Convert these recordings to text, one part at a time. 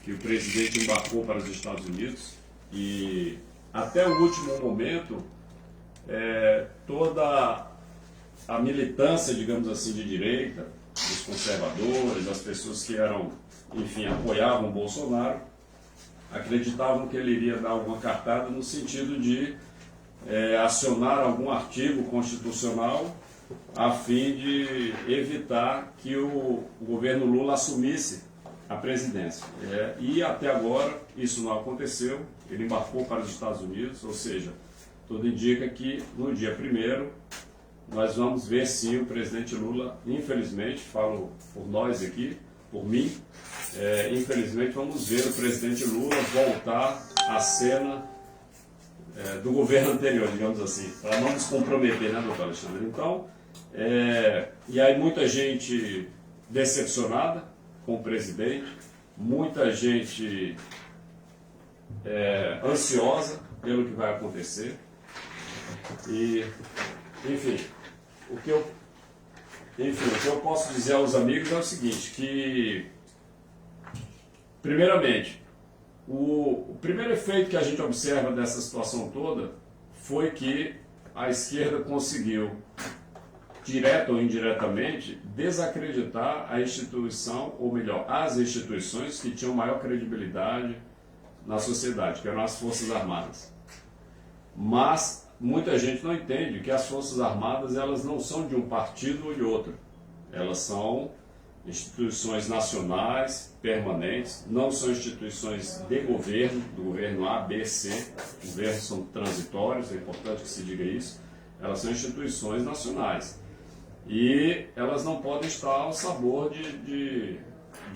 que o presidente embarcou para os Estados Unidos e até o último momento toda a militância, digamos assim, de direita, os conservadores, as pessoas que eram, enfim, apoiavam o Bolsonaro, acreditavam que ele iria dar alguma cartada no sentido de acionar algum artigo constitucional a fim de evitar que o governo Lula assumisse a presidência. E até agora isso não aconteceu, ele embarcou para os Estados Unidos, ou seja, tudo indica que no dia 1º nós vamos ver sim o presidente Lula, infelizmente, falo por nós aqui, por mim, infelizmente vamos ver o presidente Lula voltar à cena do governo anterior, digamos assim, para não nos comprometer, né, doutor Alexandre? Então, e aí muita gente decepcionada com o presidente, muita gente ansiosa pelo que vai acontecer, e, enfim, o que eu posso dizer aos amigos é o seguinte, que, primeiramente, o primeiro efeito que a gente observa dessa situação toda foi que a esquerda conseguiu, direto ou indiretamente, desacreditar a instituição, ou melhor, as instituições que tinham maior credibilidade na sociedade, que eram as Forças Armadas. Mas muita gente não entende que as Forças Armadas elas não são de um partido ou de outro. Elas são instituições nacionais, permanentes, não são instituições de governo, do governo A, B, C. Os governos são transitórios, é importante que se diga isso. Elas são instituições nacionais. E elas não podem estar ao sabor de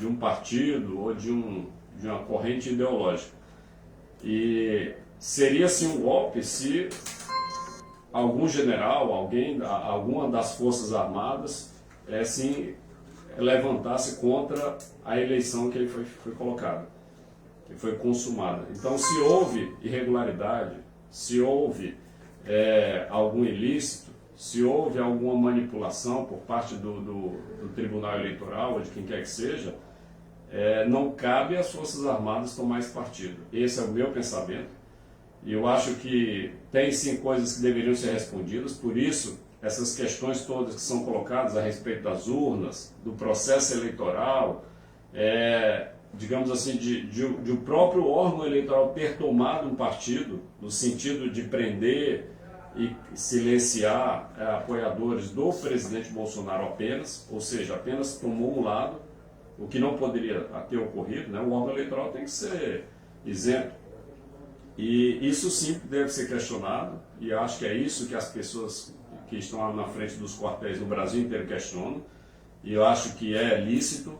um partido ou de uma corrente ideológica. E seria sim um golpe se algum general, alguma das Forças Armadas, levantasse contra a eleição que ele foi colocada, que foi consumada. Então, se houve irregularidade, se houve algum ilícito, se houve alguma manipulação por parte do Tribunal Eleitoral ou de quem quer que seja, não cabe às Forças Armadas tomar esse partido. Esse é o meu pensamento. E eu acho que tem sim coisas que deveriam ser respondidas, por isso essas questões todas que são colocadas a respeito das urnas, do processo eleitoral, digamos assim, de o próprio órgão eleitoral ter tomado um partido, no sentido de prender e silenciar apoiadores do presidente Bolsonaro apenas, ou seja, apenas tomou um lado, o que não poderia ter ocorrido, né? O órgão eleitoral tem que ser isento. E isso sim deve ser questionado, e acho que é isso que as pessoas que estão lá na frente dos quartéis no Brasil inteiro questionam, e eu acho que é lícito,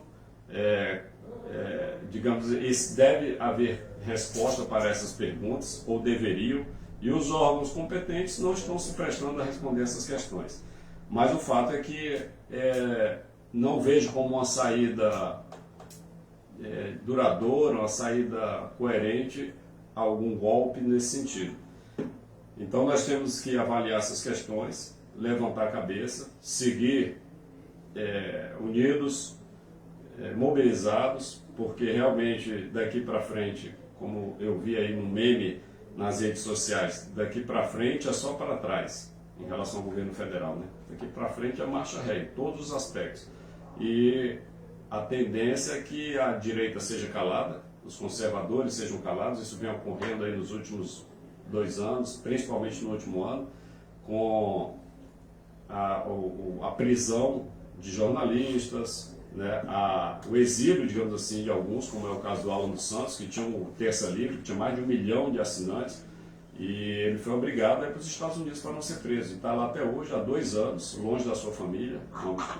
digamos, deve haver resposta para essas perguntas, ou deveriam, e os órgãos competentes não estão se prestando a responder essas questões. Mas o fato é que não vejo como uma saída duradoura, uma saída coerente, algum golpe nesse sentido. Então nós temos que avaliar essas questões, levantar a cabeça, seguir unidos, mobilizados, porque realmente daqui para frente, como eu vi aí no meme nas redes sociais, daqui para frente é só para trás, em relação ao governo federal, né? Daqui para frente é marcha ré, em todos os aspectos. E a tendência é que a direita seja calada, os conservadores sejam calados, isso vem ocorrendo aí nos últimos 2 anos, principalmente no último ano, com a prisão de jornalistas, né, o exílio, digamos assim, de alguns, como é o caso do Alan dos Santos, que tinha o Terça Livre, que tinha mais de 1 milhão de assinantes, e ele foi obrigado a ir para os Estados Unidos para não ser preso. E está lá até hoje, há 2 anos, longe da sua família,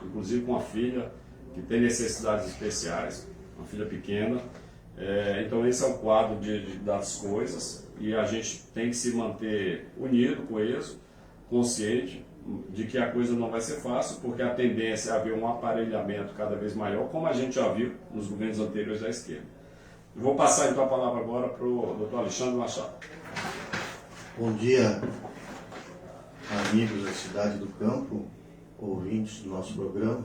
inclusive com uma filha que tem necessidades especiais, uma filha pequena. Então esse é o quadro das coisas, e a gente tem que se manter unido, coeso, consciente de que a coisa não vai ser fácil, porque a tendência é haver um aparelhamento cada vez maior, como a gente já viu nos governos anteriores da esquerda. Eu vou passar então a palavra agora para o doutor Alexandre Machado. Bom dia, amigos da Cidade do Campo, ouvintes do nosso programa.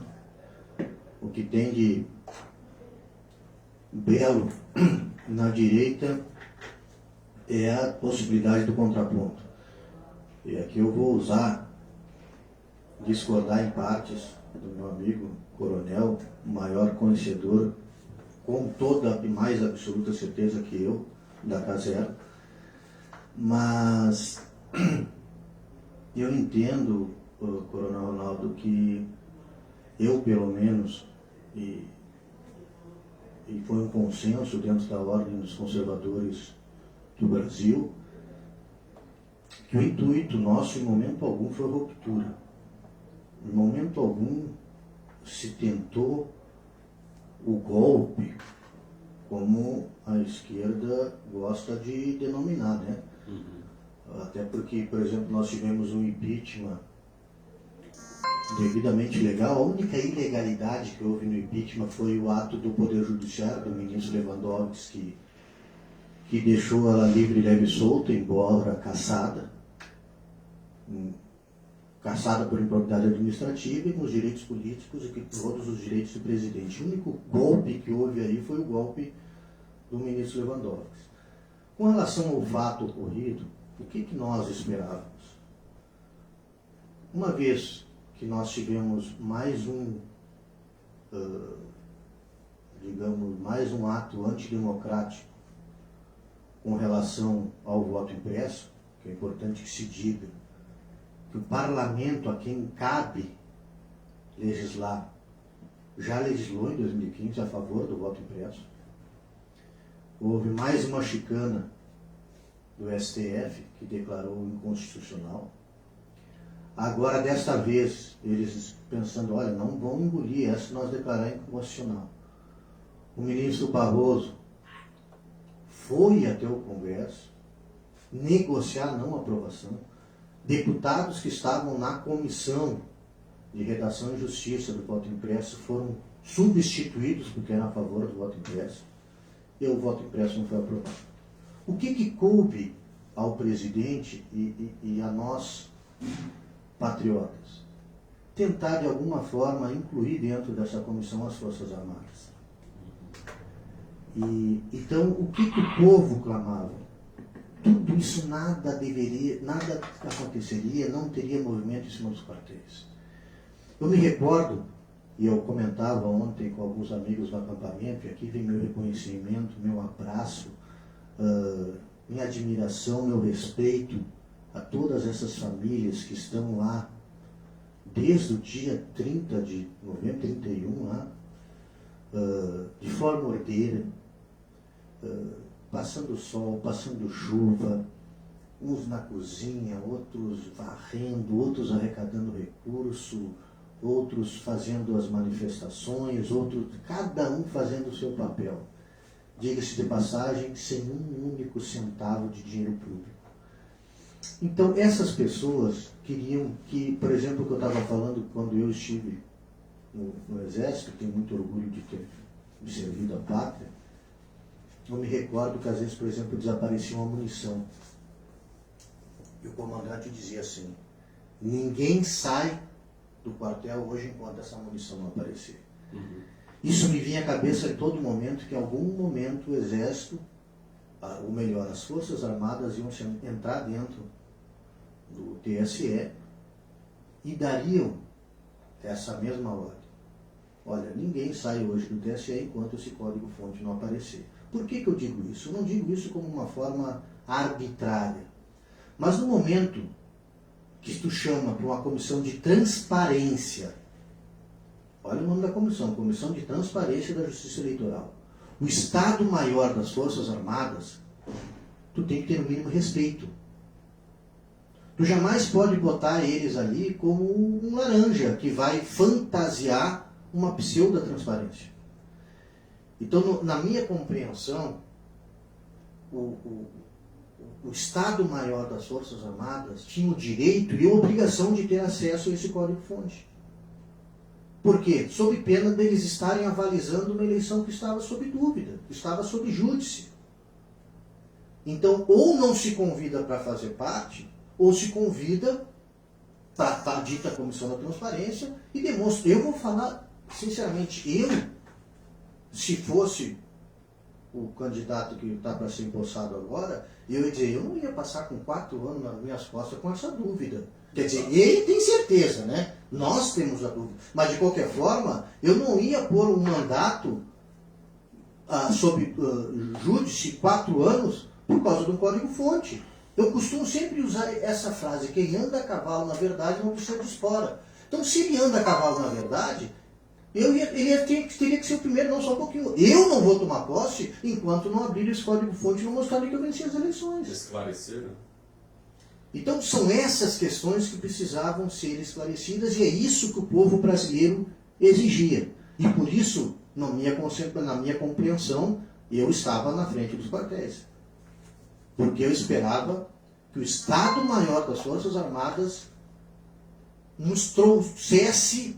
O que tem de belo na direita é a possibilidade do contraponto. E aqui eu vou discordar em partes do meu amigo coronel, maior conhecedor, com toda a mais absoluta certeza que eu, da K0, mas eu entendo, Coronel Ronaldo, que eu, pelo menos, e foi um consenso dentro da Ordem dos Conservadores do Brasil, que o intuito nosso, em momento algum, foi ruptura. Em momento algum se tentou o golpe, como a esquerda gosta de denominar, né? Até porque, por exemplo, nós tivemos um impeachment devidamente legal. A única ilegalidade que houve no impeachment foi o ato do Poder Judiciário, do ministro Lewandowski, que deixou ela livre, leve e solta, embora caçada por improbidade administrativa e com os direitos políticos e com todos os direitos do presidente. O único golpe que houve aí foi o golpe do ministro Lewandowski. Com relação ao fato ocorrido, o que nós esperávamos? Uma vez que nós tivemos mais um ato antidemocrático com relação ao voto impresso, que é importante que se diga que o parlamento, a quem cabe legislar, já legislou em 2015 a favor do voto impresso. Houve mais uma chicana do STF, que declarou inconstitucional. Agora, desta vez, eles pensando, olha, não vão engolir essa nós declarar inconstitucional. O ministro Barroso foi até o Congresso negociar não aprovação. Deputados que estavam na Comissão de Redação e Justiça do voto impresso foram substituídos porque eram a favor do voto impresso. E o voto impresso não foi aprovado. O que coube ao presidente e a nós, patriotas? Tentar, de alguma forma, incluir dentro dessa comissão as Forças Armadas. Então, o que o povo clamava? Tudo isso nada aconteceria, não teria movimento em cima dos quartéis. Eu me recordo, e eu comentava ontem com alguns amigos no acampamento, e aqui vem meu reconhecimento, meu abraço, minha admiração, meu respeito a todas essas famílias que estão lá desde o dia 30 de novembro, 31 lá, de forma ordeira, passando sol, passando chuva, uns na cozinha, outros varrendo, outros arrecadando recurso, outros fazendo as manifestações, outros, cada um fazendo o seu papel. Diga-se de passagem, sem um único centavo de dinheiro público. Então, essas pessoas queriam que, por exemplo, o que eu estava falando quando eu estive no Exército, tenho muito orgulho de ter servido a pátria, eu me recordo que às vezes, por exemplo, desaparecia uma munição. E o comandante dizia assim, ninguém sai do quartel hoje enquanto essa munição não aparecer. Isso me vinha à cabeça em todo momento que em algum momento o Exército, ou melhor, as Forças Armadas iam entrar dentro do TSE e dariam essa mesma ordem. Olha, ninguém sai hoje do TSE enquanto esse código-fonte não aparecer. Por que eu digo isso? Eu não digo isso como uma forma arbitrária. Mas no momento que tu chama para uma comissão de transparência, olha o nome da comissão, Comissão de Transparência da Justiça Eleitoral, o Estado-Maior das Forças Armadas, tu tem que ter no mínimo respeito. Tu jamais pode botar eles ali como um laranja que vai fantasiar uma pseudo-transparência. Então, na minha compreensão, o Estado-Maior das Forças Armadas tinha o direito e a obrigação de ter acesso a esse código-fonte. Por quê? Sob pena deles estarem avalizando uma eleição que estava sob dúvida, que estava sob júdice. Então, ou não se convida para fazer parte, ou se convida para a dita Comissão da Transparência e demonstra. Eu vou falar, sinceramente, se fosse o candidato que está para ser empossado agora, eu ia dizer, eu não ia passar com 4 anos nas minhas costas com essa dúvida. Quer dizer, ele tem certeza, né? Nós temos a dúvida. Mas, de qualquer forma, eu não ia pôr um mandato sob júdice 4 anos por causa do código-fonte. Eu costumo sempre usar essa frase, quem anda a cavalo na verdade não precisa de espora. Então, se ele anda a cavalo na verdade, teria que ser o primeiro, não só um pouquinho. Eu não vou tomar posse enquanto não abrir esse código-fonte e não mostrar que eu venci as eleições. Esclarecer, né? Então, são essas questões que precisavam ser esclarecidas e é isso que o povo brasileiro exigia. E por isso, na minha compreensão, eu estava na frente dos quartéis. Porque eu esperava que o Estado-Maior das Forças Armadas nos trouxesse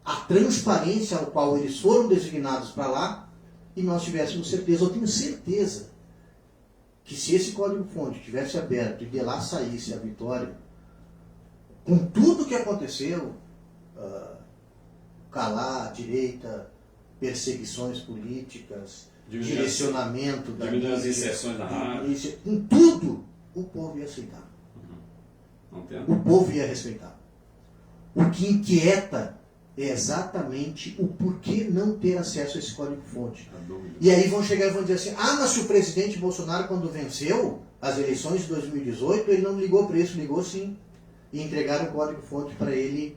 a transparência ao qual eles foram designados para lá e nós tivéssemos certeza. Eu tenho certeza que se esse código-fonte tivesse aberto e de lá saísse a vitória, com tudo que aconteceu, calar a direita, perseguições políticas, direcionamento da diminuir as inserções na rádio, com tudo, o povo ia aceitar. Entendo. O povo ia respeitar. O que inquieta é exatamente o porquê não ter acesso a esse código-fonte. E aí vão chegar e vão dizer assim, mas se o presidente Bolsonaro, quando venceu as eleições de 2018, ele não ligou para isso, ligou sim. E entregaram o código-fonte para ele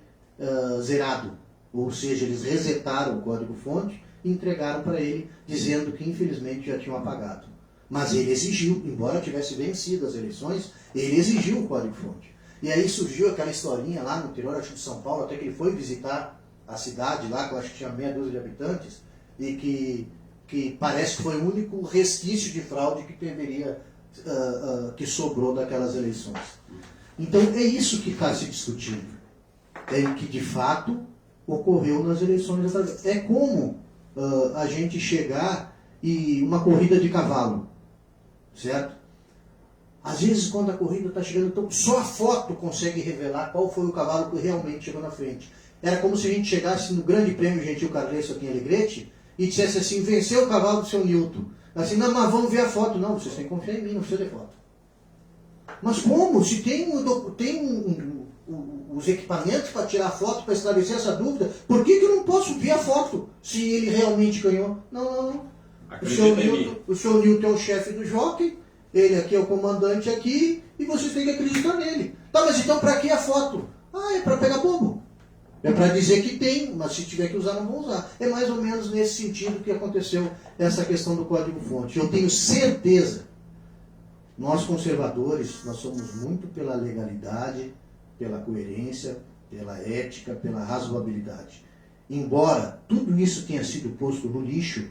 zerado. Ou seja, eles resetaram o código-fonte e entregaram para ele, dizendo que infelizmente já tinham apagado. Mas ele exigiu, embora tivesse vencido as eleições, ele exigiu o código-fonte. E aí surgiu aquela historinha lá no interior, acho que de São Paulo, até que ele foi visitar a cidade lá, que eu acho que tinha meia dúzia de habitantes, e que parece que foi o único resquício de fraude que que sobrou daquelas eleições. Então é isso que está se discutindo. É o que de fato ocorreu nas eleições. É como a gente chegar e uma corrida de cavalo, certo? Às vezes, quando a corrida está chegando, então, só a foto consegue revelar qual foi o cavalo que realmente chegou na frente. Era como se a gente chegasse no Grande Prêmio Gentil Carlesso aqui em Alegrete e dissesse assim, venceu o cavalo do seu Newton. Assim, não, mas vamos ver a foto. Não, vocês têm que confiar em mim, não precisa de foto. Mas como? Se tem os equipamentos para tirar a foto, para esclarecer essa dúvida, por que eu não posso ver a foto se ele realmente ganhou? Não. O seu Newton é o chefe do jockey, ele aqui é o comandante aqui, e vocês têm que acreditar nele. Tá, mas então para que a foto? É para pegar bobo. É para dizer que tem, mas se tiver que usar, não vão usar. É mais ou menos nesse sentido que aconteceu essa questão do código-fonte. Eu tenho certeza, nós conservadores, nós somos muito pela legalidade, pela coerência, pela ética, pela razoabilidade. Embora tudo isso tenha sido posto no lixo,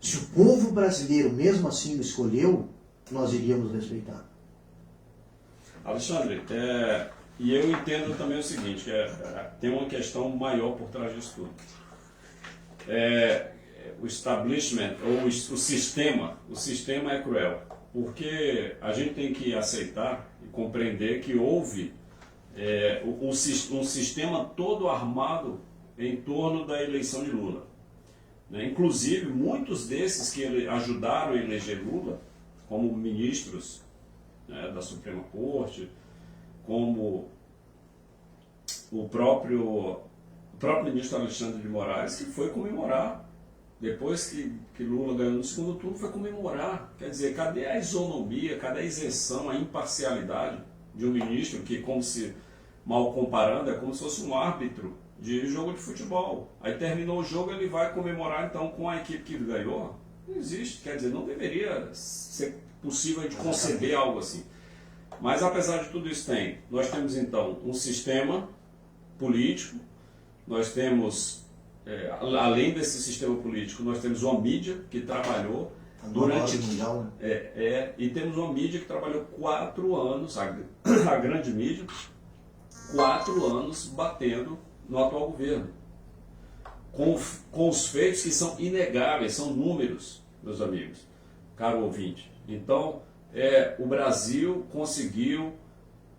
se o povo brasileiro mesmo assim o escolheu, nós iríamos respeitar. Alexandre, e eu entendo também o seguinte, que tem uma questão maior por trás disso tudo. O establishment, ou o sistema é cruel, porque a gente tem que aceitar e compreender que houve um sistema todo armado em torno da eleição de Lula. Inclusive, muitos desses que ajudaram a eleger Lula, como ministros da Suprema Corte, como o próprio ministro Alexandre de Moraes, que foi comemorar, depois que Lula ganhou no segundo turno, foi comemorar. Quer dizer, cadê a isonomia, cadê a isenção, a imparcialidade de um ministro que, como se, mal comparando, é como se fosse um árbitro de jogo de futebol. Aí terminou o jogo, ele vai comemorar então com a equipe que ganhou? Não existe, quer dizer, não deveria ser possível de conceber algo assim. Mas apesar de tudo isso nós temos então um sistema político, nós temos, além desse sistema político, nós temos uma mídia que trabalhou durante... mundial, né? E temos uma mídia que trabalhou 4 anos, a grande mídia, 4 anos batendo no atual governo, com os feitos que são inegáveis, são números, meus amigos, caro ouvinte. Então, o Brasil conseguiu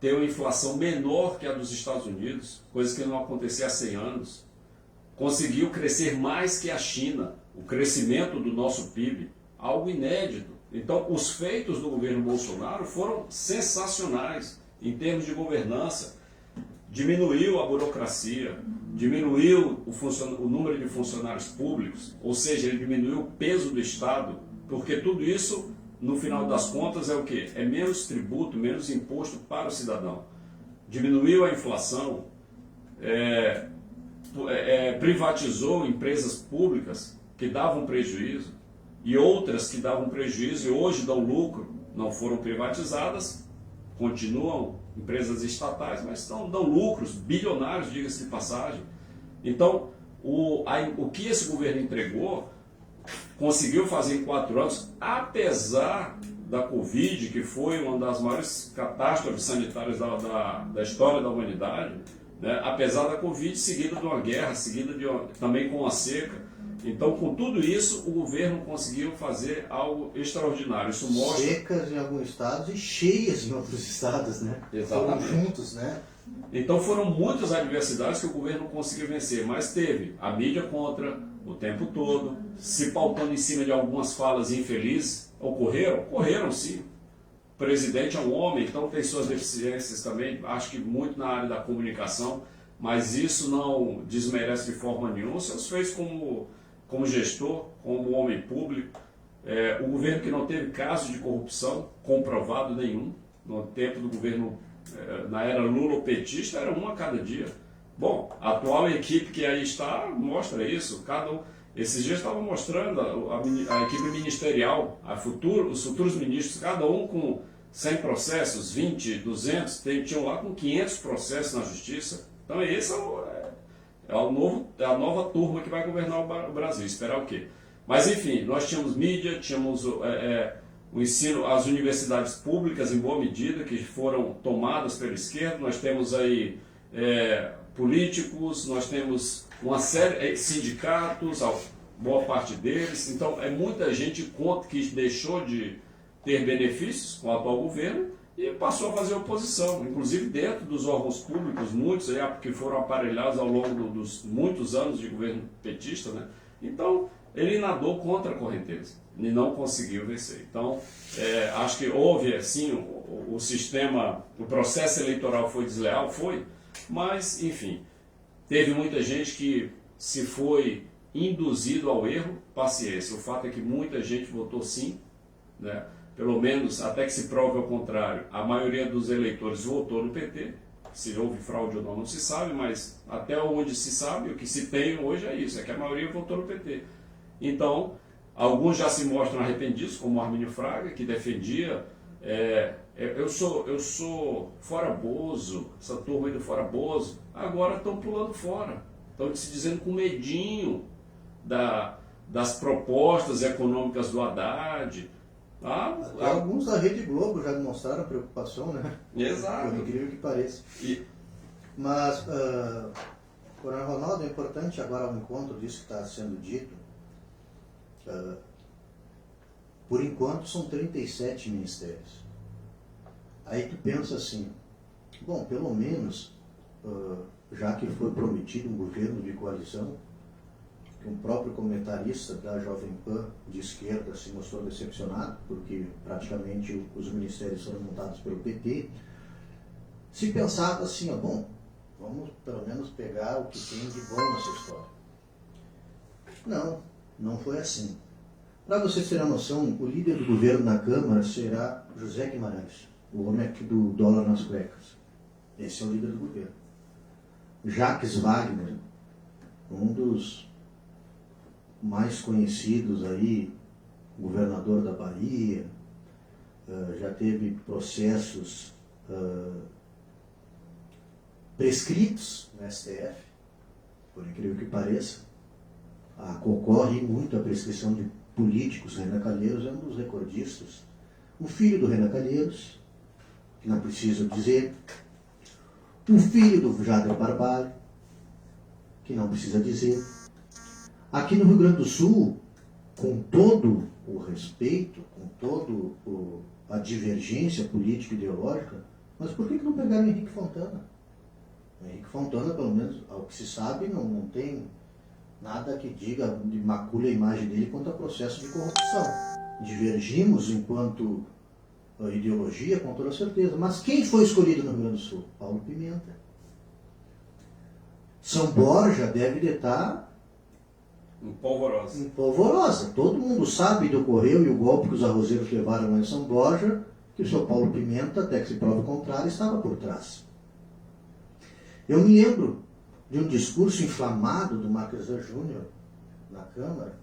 ter uma inflação menor que a dos Estados Unidos, coisa que não acontecia há 100 anos. Conseguiu crescer mais que a China. O crescimento do nosso PIB algo inédito. Então, os feitos do governo Bolsonaro foram sensacionais em termos de governança. Diminuiu a burocracia, diminuiu o número de funcionários públicos, ou seja, ele diminuiu o peso do Estado, porque tudo isso, no final das contas, é o quê? É menos tributo, menos imposto para o cidadão. Diminuiu a inflação, privatizou empresas públicas que davam prejuízo e outras que davam prejuízo e hoje dão lucro, não foram privatizadas, continuam empresas estatais, mas dão lucros bilionários, diga-se de passagem. Então, o que esse governo entregou, conseguiu fazer em 4 anos, apesar da Covid, que foi uma das maiores catástrofes sanitárias da história da humanidade, né? Apesar da Covid, seguida de uma guerra, também com a seca. Então, com tudo isso, o governo conseguiu fazer algo extraordinário. Isso mostra... Secas em alguns estados e cheias em outros estados, né? Exatamente. Foram juntos, né? Então, foram muitas adversidades que o governo conseguiu vencer, mas teve a mídia contra o tempo todo, se pautando em cima de algumas falas infelizes. Ocorreram sim. O presidente é um homem, então tem suas deficiências também, acho que muito na área da comunicação, mas isso não desmerece de forma nenhuma seus feitos como gestor, como homem público. O governo que não teve caso de corrupção comprovado nenhum, no tempo do governo, na era Lula-petista, era um a cada dia. Bom, a atual equipe que aí está mostra isso. Esses dias estavam mostrando a equipe ministerial, os futuros ministros, cada um com 100 processos, 20, 200, tinham lá com 500 processos na justiça. Então esse é a nova turma que vai governar o Brasil. Esperar o quê? Mas enfim, nós tínhamos mídia, tínhamos o ensino, as universidades públicas em boa medida, que foram tomadas pela esquerda. Nós temos aí políticos, nós temos uma série de sindicatos, boa parte deles. Então é muita gente que deixou de ter benefícios com o atual governo e passou a fazer oposição, inclusive dentro dos órgãos públicos, muitos que foram aparelhados ao longo dos muitos anos de governo petista, né? Então ele nadou contra a correnteza e não conseguiu vencer. Então acho que houve assim o sistema, o processo eleitoral foi desleal, mas enfim, teve muita gente que se foi induzido ao erro, paciência. O fato é que muita gente votou sim, né? Pelo menos até que se prove ao contrário, a maioria dos eleitores votou no PT. Se houve fraude ou não se sabe, mas até onde se sabe, o que se tem hoje é isso, é que a maioria votou no PT. Então, alguns já se mostram arrependidos, como o Armínio Fraga, que defendia, eu sou fora Bozo, essa turma aí do fora Bozo, agora estão pulando fora, estão se dizendo com medinho das propostas econômicas do Haddad. Alguns da Rede Globo já demonstraram preocupação, né? Exato. Por incrível que pareça. Mas, Coronel Ronaldo, é importante agora o encontro disso que está sendo dito. Por enquanto são 37 ministérios. Aí tu pensa assim, bom, pelo menos, já que foi prometido um governo de coalizão, que um próprio comentarista da Jovem Pan de esquerda se mostrou decepcionado, porque praticamente os ministérios foram montados pelo PT, se pensava assim, bom, vamos pelo menos pegar o que tem de bom nessa história. Não foi assim. Para vocês terem noção, o líder do governo na Câmara será José Guimarães, o homem aqui do dólar nas cuecas. Esse é o líder do governo. Jacques Wagner, um dos mais conhecidos aí, governador da Bahia, já teve processos prescritos no STF, por incrível que pareça. Concorre muito a prescrição de políticos. Renan Calheiros é um dos recordistas. O filho do Renan Calheiros, que não preciso dizer, o filho do Jader Barbalho, que não precisa dizer. Aqui no Rio Grande do Sul, com todo o respeito, com toda a divergência política e ideológica, mas por que não pegaram o Henrique Fontana? O Henrique Fontana, pelo menos, ao que se sabe, não tem nada que diga, de macule a imagem dele quanto a processo de corrupção. divergimos enquanto ideologia, com toda certeza. Mas quem foi escolhido no Rio Grande do Sul? Paulo Pimenta. São Borja deve estar empolvorosa. Todo mundo sabe do ocorreu e o golpe que os arrozeiros levaram lá em São Borja, que o seu Paulo Pimenta, até que se prove o contrário, estava por trás. Eu me lembro de um discurso inflamado do Marquesan Júnior na Câmara,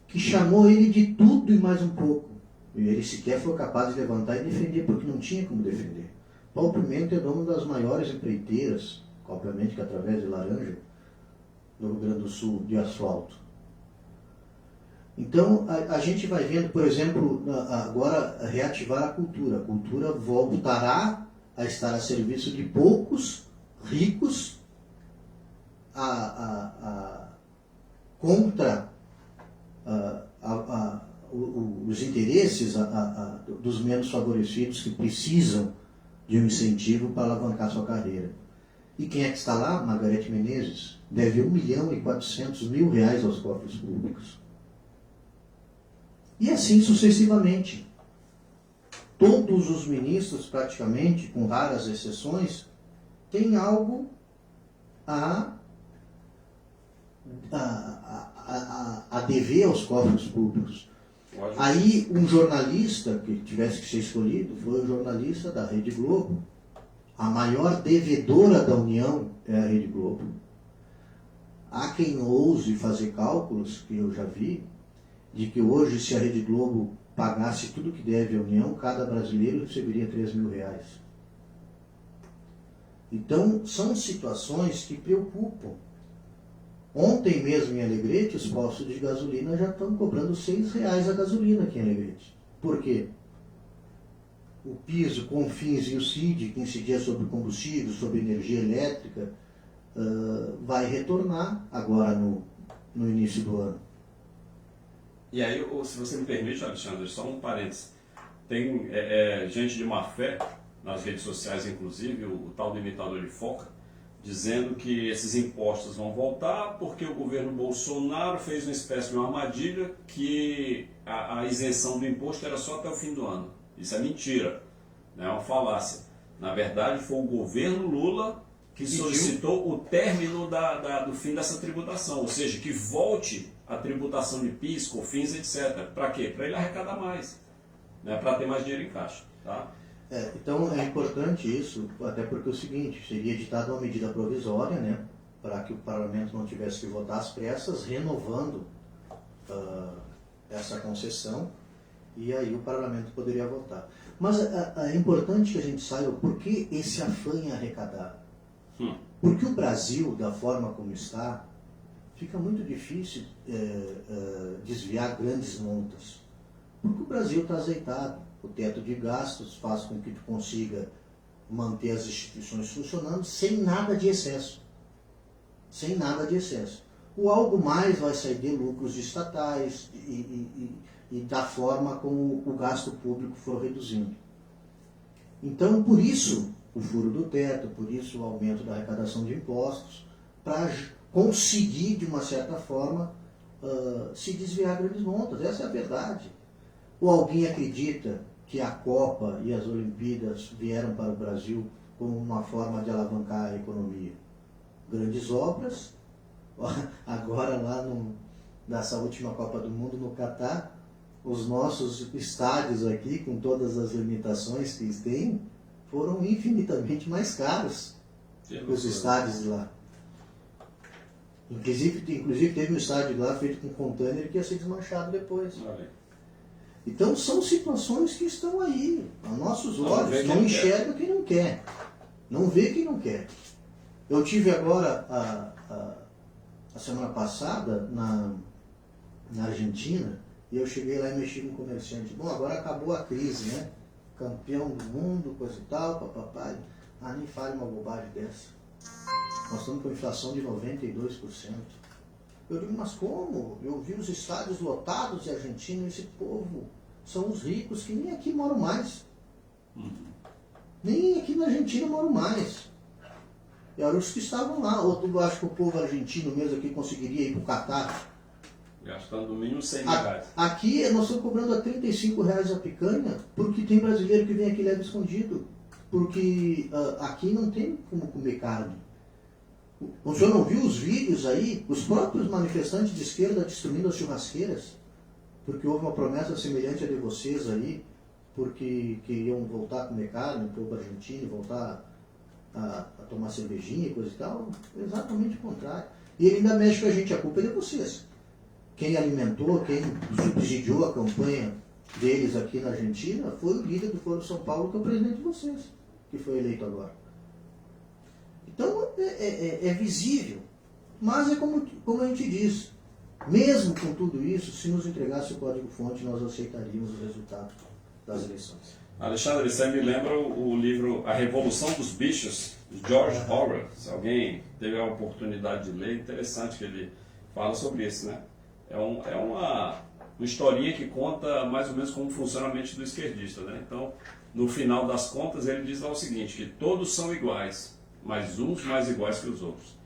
que chamou ele de tudo e mais um pouco. E ele sequer foi capaz de levantar e defender, porque não tinha como defender. Paulo Pimenta é dono das maiores empreiteiras, obviamente que através de Laranja, no Rio Grande do Sul, de asfalto. Então, a gente vai vendo, por exemplo, agora reativar a cultura. A cultura voltará a estar a serviço de poucos ricos contra os interesses dos menos favorecidos que precisam de um incentivo para alavancar sua carreira. E quem é que está lá? Margarete Menezes. Deve R$1.400.000 aos cofres públicos. E assim sucessivamente. Todos os ministros, praticamente, com raras exceções, têm algo a dever aos cofres públicos. Aí, um jornalista que tivesse que ser escolhido foi o jornalista da Rede Globo. A maior devedora da União é a Rede Globo. Há quem ouse fazer cálculos, que eu já vi, de que hoje, se a Rede Globo pagasse tudo que deve à União, cada brasileiro receberia R$3.000. Então, são situações que preocupam. Ontem mesmo em Alegrete, os postos de gasolina já estão cobrando R$6 a gasolina aqui em Alegrete. Por quê? O piso, CONFINS e o CID, que incidia sobre combustível, sobre energia elétrica, vai retornar agora no início do ano. E aí, se você me permite, Alexandre, só um parênteses. Tem gente de má fé, nas redes sociais inclusive, o tal do imitador de foca, dizendo que esses impostos vão voltar porque o governo Bolsonaro fez uma espécie de uma armadilha que a isenção do imposto era só até o fim do ano. Isso é mentira, é uma falácia. Na verdade, foi o governo Lula que solicitou o término do fim dessa tributação, ou seja, que volte a tributação de PIS, COFINS, etc. Para quê? Para ele arrecadar mais, né? Para ter mais dinheiro em caixa. Tá? Então é importante isso, até porque é o seguinte, seria editada uma medida provisória, né, para que o parlamento não tivesse que votar às pressas, renovando essa concessão, e aí o parlamento poderia votar. Mas é importante que a gente saiba por que esse afã em arrecadar. Porque o Brasil, da forma como está, fica muito difícil desviar grandes montas. Porque o Brasil está azeitado. O teto de gastos faz com que tu consiga manter as instituições funcionando sem nada de excesso. Sem nada de excesso. O algo mais vai sair de lucros estatais e da forma como o gasto público for reduzindo. Então, por isso, o furo do teto, por isso o aumento da arrecadação de impostos, para conseguir, de uma certa forma, se desviar grandes montas. Essa é a verdade. Ou alguém acredita que a Copa e as Olimpíadas vieram para o Brasil como uma forma de alavancar a economia? Grandes obras. Agora lá nessa última Copa do Mundo no Catar, os nossos estádios aqui, com todas as limitações que eles têm, foram infinitamente mais caros que os estádios de lá. Inclusive teve um estádio lá feito com container que ia ser desmanchado depois. Então são situações que estão aí, aos nossos olhos. Não enxerga quem não quer. Não vê quem não quer. Eu tive agora, a semana passada, na Argentina, e eu cheguei lá e mexi com um comerciante. Bom, agora acabou a crise, né? Campeão do mundo, coisa e tal, papapá. Nem fale uma bobagem dessa. Nós estamos com inflação de 92%. Eu digo, mas como? Eu vi os estádios lotados de Argentina, esse povo são os ricos que nem aqui moram mais. Nem aqui na Argentina moram mais. Eram os que estavam lá. Ou tu acha que o povo argentino mesmo aqui conseguiria ir para o Catar? gastando no mínimo 100 mil reais. Aqui nós estamos cobrando a R$ 35 a picanha, porque tem brasileiro que vem aqui e leva escondido. Porque aqui não tem como comer carne. O senhor não viu os vídeos aí? Os próprios manifestantes de esquerda destruindo as churrasqueiras? Porque houve uma promessa semelhante a de vocês aí, porque queriam voltar a comer carne, um pouco argentino, voltar a tomar cervejinha e coisa e tal. Exatamente o contrário. E ele ainda mexe com a gente, a culpa é de vocês. Quem alimentou, quem subsidiou a campanha deles aqui na Argentina foi o líder do Foro São Paulo, que é o presidente de vocês, que foi eleito agora. Então é visível. Mas é como a gente diz, mesmo com tudo isso, se nos entregasse o código-fonte, nós aceitaríamos o resultado das eleições. Alexandre, você me lembra o livro A Revolução dos Bichos, de George Orwell. Se alguém teve a oportunidade de ler, interessante que ele fala sobre isso, né? É uma historinha que conta mais ou menos como funciona a mente do esquerdista, né? Então, no final das contas, ele diz lá o seguinte, que todos são iguais, mas uns mais iguais que os outros.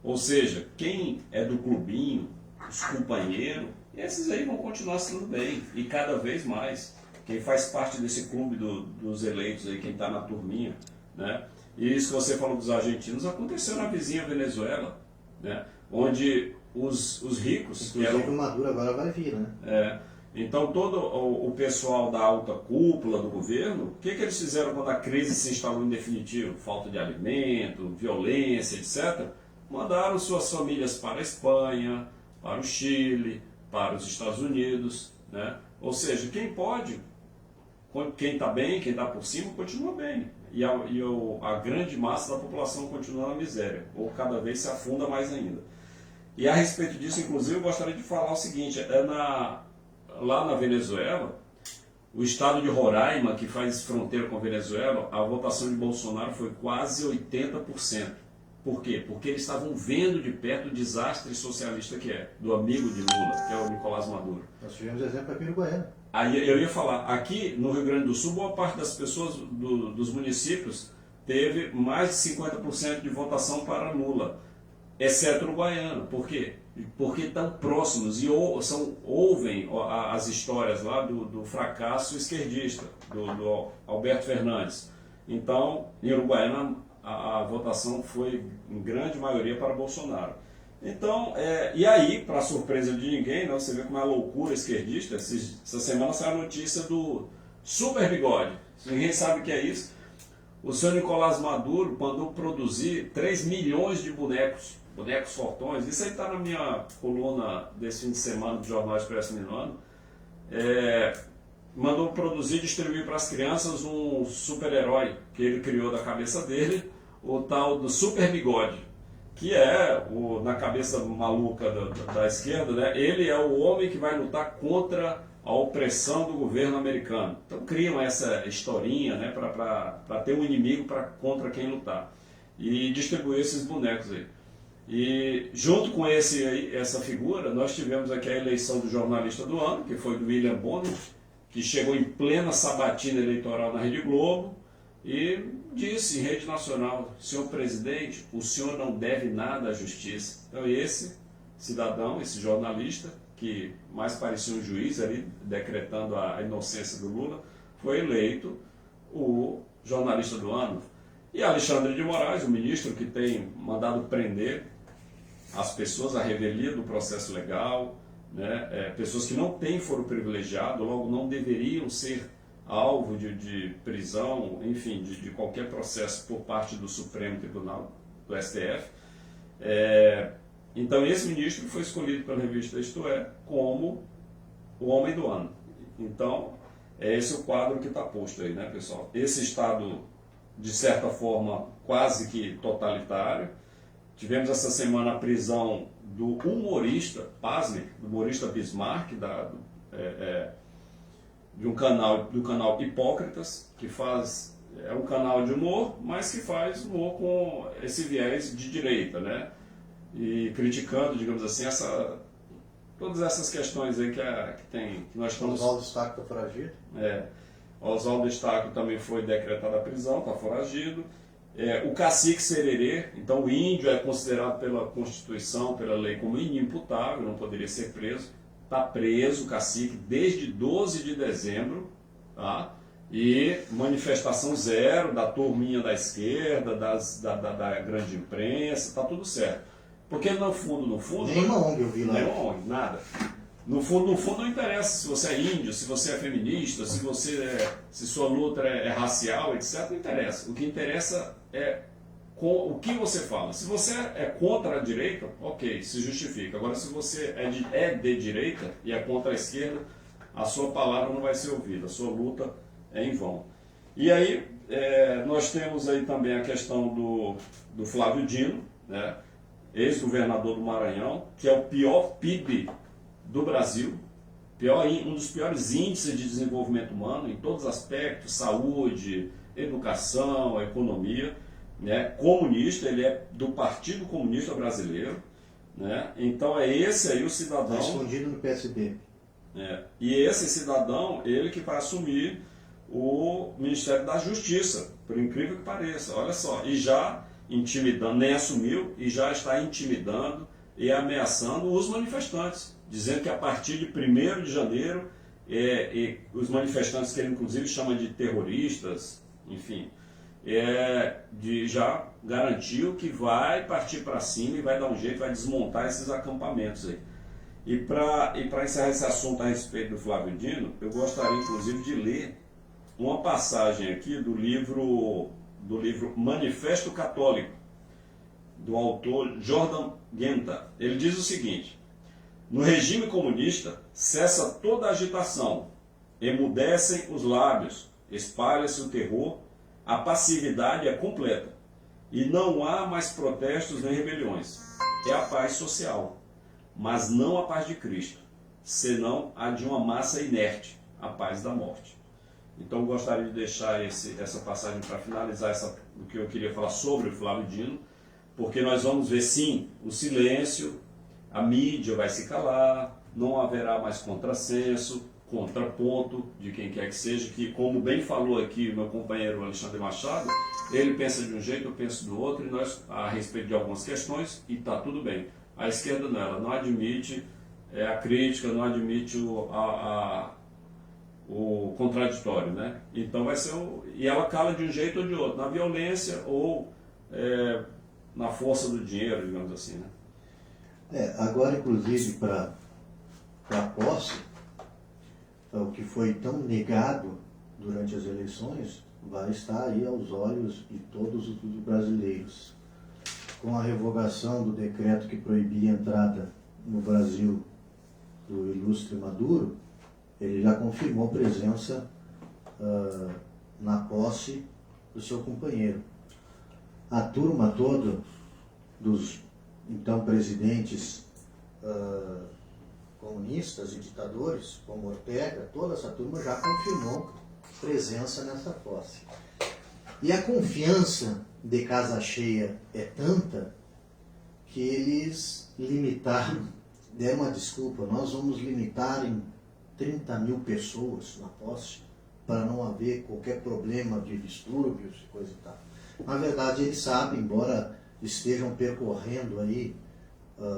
Ou seja, quem é do clubinho, os companheiros, esses aí vão continuar sendo bem, e cada vez mais. Quem faz parte desse clube dos eleitos aí, quem está na turminha, né? E isso que você falou dos argentinos aconteceu na vizinha Venezuela, né? Onde os ricos... Inclusive o Maduro agora vai vir, né? Então todo o pessoal da alta cúpula do governo, o que eles fizeram quando a crise se instalou em definitivo? Falta de alimento, violência, etc. Mandaram suas famílias para a Espanha, para o Chile, para os Estados Unidos, né? Ou seja, quem pode... Quem está bem, quem está por cima, continua bem. E a grande massa da população continua na miséria, ou cada vez se afunda mais ainda. E a respeito disso, inclusive, eu gostaria de falar o seguinte, lá na Venezuela, o estado de Roraima, que faz fronteira com a Venezuela, a votação de Bolsonaro foi quase 80%. Por quê? Porque eles estavam vendo de perto o desastre socialista que é, do amigo de Lula, que é o Nicolás Maduro. Nós tivemos exemplo aqui no Goiânia. Aí eu ia falar, aqui no Rio Grande do Sul, boa parte das pessoas dos municípios teve mais de 50% de votação para Lula, exceto no Guaiana. Por quê? Porque estão próximos e ouvem as histórias lá do fracasso esquerdista, do Alberto Fernandes. Então, em Uruguaiana, a votação foi em grande maioria para Bolsonaro. Então, e aí, para surpresa de ninguém, né, você vê como é uma loucura esquerdista, essa semana saiu a notícia do Super Bigode. Ninguém sabe o que é isso. O senhor Nicolás Maduro mandou produzir 3 milhões de bonecos fortões. Isso aí está na minha coluna desse fim de semana do Jornal Expresso Minuano. Mandou produzir e distribuir para as crianças um super-herói que ele criou da cabeça dele, o tal do Super Bigode, que é, na cabeça maluca da esquerda, né? Ele é o homem que vai lutar contra a opressão do governo americano. Então criam essa historinha, né, para ter um inimigo contra quem lutar. E distribuir esses bonecos aí. E junto com essa figura, nós tivemos aqui a eleição do jornalista do ano, que foi do William Bonner, que chegou em plena sabatina eleitoral na Rede Globo, e disse em rede nacional, senhor presidente, o senhor não deve nada à justiça. Então esse cidadão, esse jornalista, que mais parecia um juiz ali, decretando a inocência do Lula, foi eleito o jornalista do ano. E Alexandre de Moraes, o ministro que tem mandado prender as pessoas, a revelia do processo legal, né? Pessoas que não têm foro privilegiado, logo não deveriam ser alvo de prisão, enfim, de qualquer processo por parte do Supremo Tribunal, do STF. Então esse ministro foi escolhido pela revista Isto É como o homem do ano. Então é esse o quadro que está posto aí, né, pessoal? Esse Estado, de certa forma, quase que totalitário. Tivemos essa semana a prisão do humorista, pasme, do humorista Bismarck, do canal Hipócritas, que é um canal de humor, mas que faz humor com esse viés de direita, né? E criticando, digamos assim, todas essas questões aí que nós estamos... Oswaldo Staco está foragido? Oswaldo Staco também foi decretada a prisão, está foragido. O cacique Sererê, então o índio é considerado pela Constituição, pela lei, como inimputável, não poderia ser preso. está preso, o cacique, desde 12 de dezembro, tá? E manifestação zero da turminha da esquerda, da grande imprensa, está tudo certo. Porque no fundo... Nenhuma ONG eu vi lá. Nenhuma ONG, nada. No fundo não interessa se você é índio, se você é feminista, se sua luta é racial, etc. Não interessa. O que interessa é o que você fala. Se você é contra a direita, ok, se justifica. Agora, se você é de direita e é contra a esquerda, a sua palavra não vai ser ouvida, a sua luta é em vão. E aí, nós temos aí também a questão do Flávio Dino, né, ex-governador do Maranhão, que é o pior PIB do Brasil, um dos piores índices de desenvolvimento humano em todos os aspectos, saúde, educação, economia, né, comunista, ele é do Partido Comunista Brasileiro, né, então é esse aí o cidadão... Está escondido no PSB. E esse cidadão, ele que vai assumir o Ministério da Justiça, por incrível que pareça, olha só, e já intimidando, nem assumiu, e já está intimidando e ameaçando os manifestantes, dizendo que a partir de 1º de janeiro, os manifestantes que ele inclusive chama de terroristas, enfim, já garantiu que vai partir para cima e vai dar um jeito, vai desmontar esses acampamentos aí. E para encerrar esse assunto a respeito do Flávio Dino, eu gostaria inclusive de ler uma passagem aqui do livro Manifesto Católico, do autor Jordan Genta. Ele diz o seguinte: no regime comunista cessa toda agitação, emudecem os lábios, espalha-se o terror, a passividade é completa e não há mais protestos nem rebeliões. É a paz social, mas não a paz de Cristo, senão a de uma massa inerte, a paz da morte. Então eu gostaria de deixar essa passagem para finalizar o que eu queria falar sobre o Flávio Dino, porque nós vamos ver sim o silêncio, a mídia vai se calar, não haverá mais contrassenso, contraponto de quem quer que seja, que como bem falou aqui o meu companheiro Alexandre Machado, ele pensa de um jeito, eu penso do outro, e nós a respeito de algumas questões, e está tudo bem. A esquerda não, ela não admite a crítica, não admite o contraditório, né? Então vai ser e ela cala de um jeito ou de outro, na violência ou na força do dinheiro, digamos assim, né? Agora, inclusive, para a posse, o que foi tão negado durante as eleições vai estar aí aos olhos de todos os brasileiros. Com a revogação do decreto que proibia a entrada no Brasil do ilustre Maduro, ele já confirmou presença na posse do seu companheiro. A turma toda dos então presidentes comunistas e ditadores, como Ortega, toda essa turma já confirmou presença nessa posse. E a confiança de casa cheia é tanta que eles limitaram, deram uma desculpa, nós vamos limitar em 30 mil pessoas na posse para não haver qualquer problema de distúrbios e coisa e tal. Na verdade, eles sabem, embora estejam percorrendo aí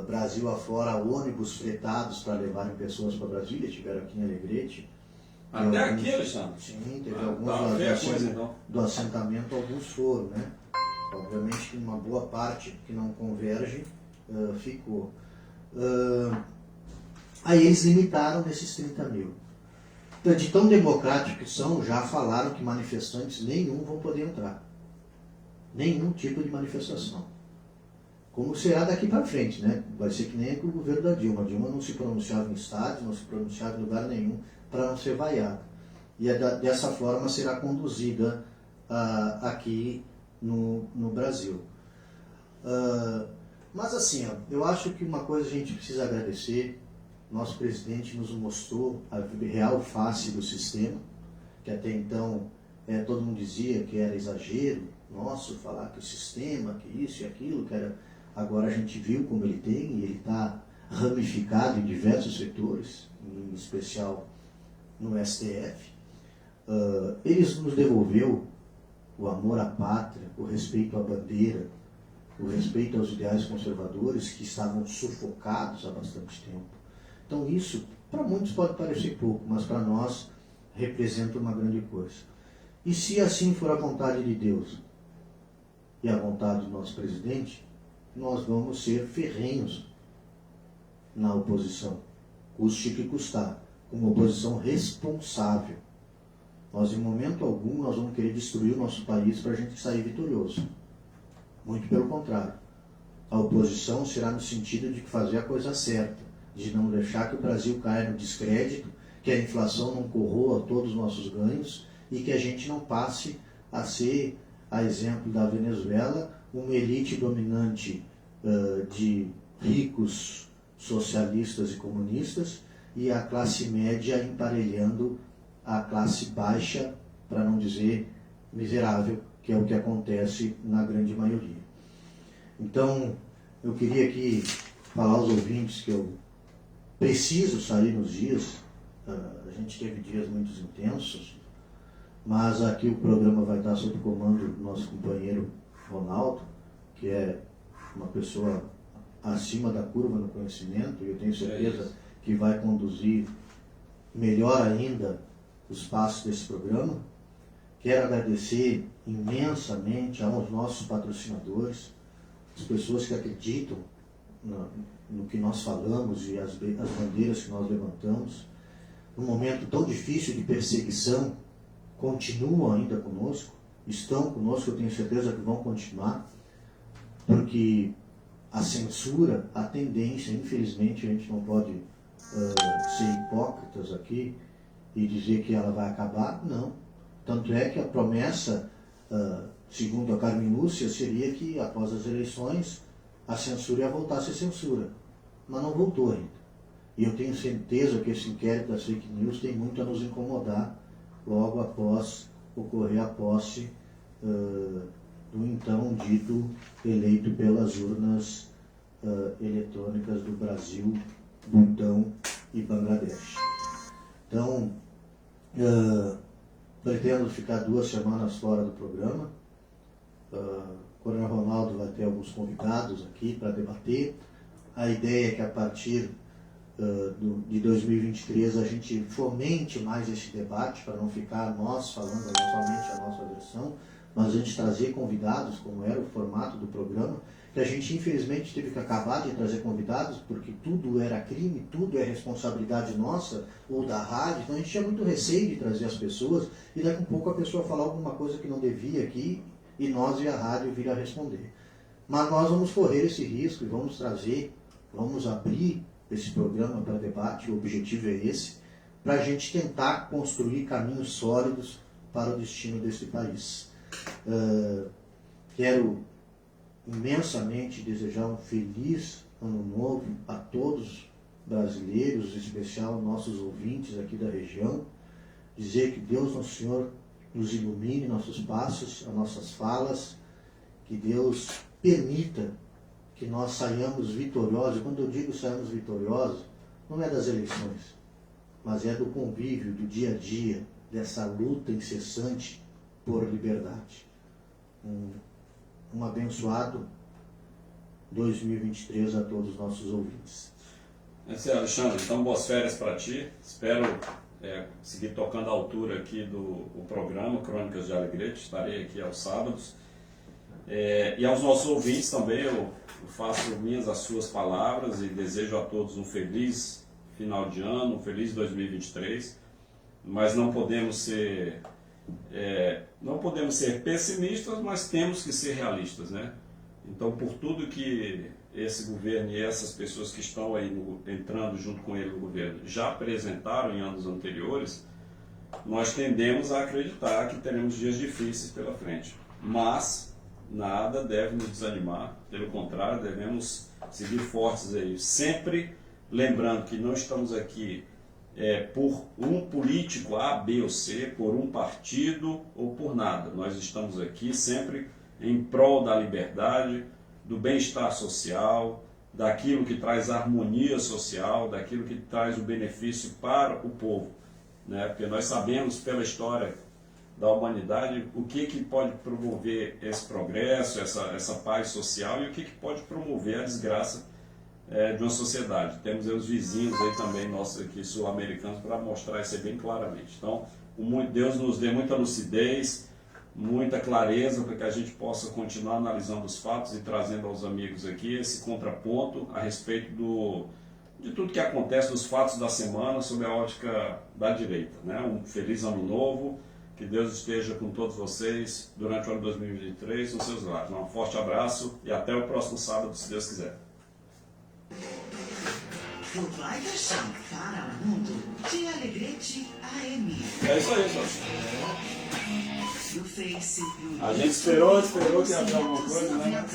Brasil afora ônibus fretados para levarem pessoas para Brasília, estiveram aqui em Alegrete. Até aqui, Alexandre? Sim, teve alguns do assentamento, alguns foram, né? Obviamente que uma boa parte que não converge ficou. Aí eles limitaram nesses 30 mil. De tão democráticos que são, já falaram que manifestantes nenhum vão poder entrar. Nenhum tipo de manifestação. Como será daqui para frente, né? Vai ser que nem com o governo da Dilma. A Dilma não se pronunciava em estádio, não se pronunciava em lugar nenhum para não ser vaiada. E dessa forma será conduzida aqui no Brasil. Mas assim, eu acho que uma coisa a gente precisa agradecer. Nosso presidente nos mostrou a real face do sistema, que até então todo mundo dizia que era exagero nosso falar que o sistema, que isso e aquilo, que era... Agora a gente viu como ele tem, e ele está ramificado em diversos setores, em especial no STF. Ele nos devolveu o amor à pátria, o respeito à bandeira, o respeito aos ideais conservadores que estavam sufocados há bastante tempo. Então isso Para muitos pode parecer pouco, mas para nós representa uma grande coisa. E se assim for a vontade de Deus e a vontade do nosso presidente, nós vamos ser ferrenhos na oposição, custe o que custar, com uma oposição responsável. Nós, em momento algum, nós vamos querer destruir o nosso país para a gente sair vitorioso. Muito pelo contrário. A oposição será no sentido de fazer a coisa certa, de não deixar que o Brasil caia no descrédito, que a inflação não corroa todos os nossos ganhos e que a gente não passe a ser, a exemplo da Venezuela, uma elite dominante de ricos socialistas e comunistas e a classe média emparelhando a classe baixa, para não dizer miserável, que é o que acontece na grande maioria. Então, eu queria aqui falar aos ouvintes que eu preciso sair nos dias, a gente teve dias muito intensos, mas aqui o programa vai estar sob o comando do nosso companheiro Ronaldo, que é uma pessoa acima da curva no conhecimento, e eu tenho certeza que vai conduzir melhor ainda os passos desse programa. Quero agradecer imensamente aos nossos patrocinadores, as pessoas que acreditam no que nós falamos e as bandeiras que nós levantamos. Num momento tão difícil de perseguição, continuam ainda conosco, estão conosco, eu tenho certeza que vão continuar, porque a censura, a tendência, infelizmente, a gente não pode ser hipócritas aqui e dizer que ela vai acabar, não. Tanto é que a promessa, segundo a Carmen Lúcia, seria que após as eleições a censura ia voltar a ser censura, mas não voltou ainda. E eu tenho certeza que esse inquérito das fake news tem muito a nos incomodar logo após ocorrer a posse do então dito eleito pelas urnas eletrônicas do Brasil, Butão e Bangladesh. Então, pretendo ficar 2 semanas fora do programa. O Coronel Ronaldo vai ter alguns convidados aqui para debater. A ideia é que a partir de 2023 a gente fomente mais esse debate, para não ficar nós falando somente a nossa versão, mas a gente trazer convidados, como era o formato do programa, que a gente infelizmente teve que acabar de trazer convidados, porque tudo era crime, tudo é responsabilidade nossa ou da rádio, então a gente tinha muito receio de trazer as pessoas e daqui a pouco a pessoa falar alguma coisa que não devia aqui e nós e a rádio vir a responder. Mas nós vamos correr esse risco e vamos trazer, vamos abrir esse programa para debate, o objetivo é esse, para a gente tentar construir caminhos sólidos para o destino desse país. Quero imensamente desejar um feliz ano novo a todos brasileiros, em especial nossos ouvintes aqui da região, dizer que Deus Nosso Senhor nos ilumine nossos passos, as nossas falas, que Deus permita que nós saiamos vitoriosos. Quando eu digo saímos vitoriosos, não é das eleições, mas é do convívio, do dia a dia, dessa luta incessante por liberdade. Um abençoado 2023 a todos os nossos ouvintes. Esse é Alexandre, então boas férias para ti. Espero seguir tocando a altura aqui do programa Crônicas de Alegrete. Estarei aqui aos sábados. E aos nossos ouvintes também eu faço minhas as suas palavras e desejo a todos um feliz final de ano, um feliz 2023. Mas não podemos ser pessimistas, mas temos que ser realistas, né? Então, por tudo que esse governo e essas pessoas que estão aí entrando junto com ele no governo já apresentaram em anos anteriores, nós tendemos a acreditar que teremos dias difíceis pela frente. Mas nada deve nos desanimar, pelo contrário, devemos seguir fortes aí, sempre lembrando que não estamos aqui por um político A, B ou C, por um partido ou por nada. Nós estamos aqui sempre em prol da liberdade, do bem-estar social, daquilo que traz harmonia social, daquilo que traz o benefício para o povo, né? Porque nós sabemos pela história da humanidade o que pode promover esse progresso, essa paz social e o que pode promover a desgraça de uma sociedade. Temos aí os vizinhos aí também, nossos aqui sul-americanos, para mostrar isso aí bem claramente. Então, Deus nos dê muita lucidez, muita clareza para que a gente possa continuar analisando os fatos e trazendo aos amigos aqui esse contraponto a respeito de tudo que acontece, dos fatos da semana, sob a ótica da direita. Né? Um feliz ano novo, que Deus esteja com todos vocês durante o ano 2023 nos seus lares. Um forte abraço e até o próximo sábado, se Deus quiser. Do Baixão para o mundo de Alegrete AM. É isso aí, sócio. Do Face. A gente esperou que ia haver alguma coisa, né?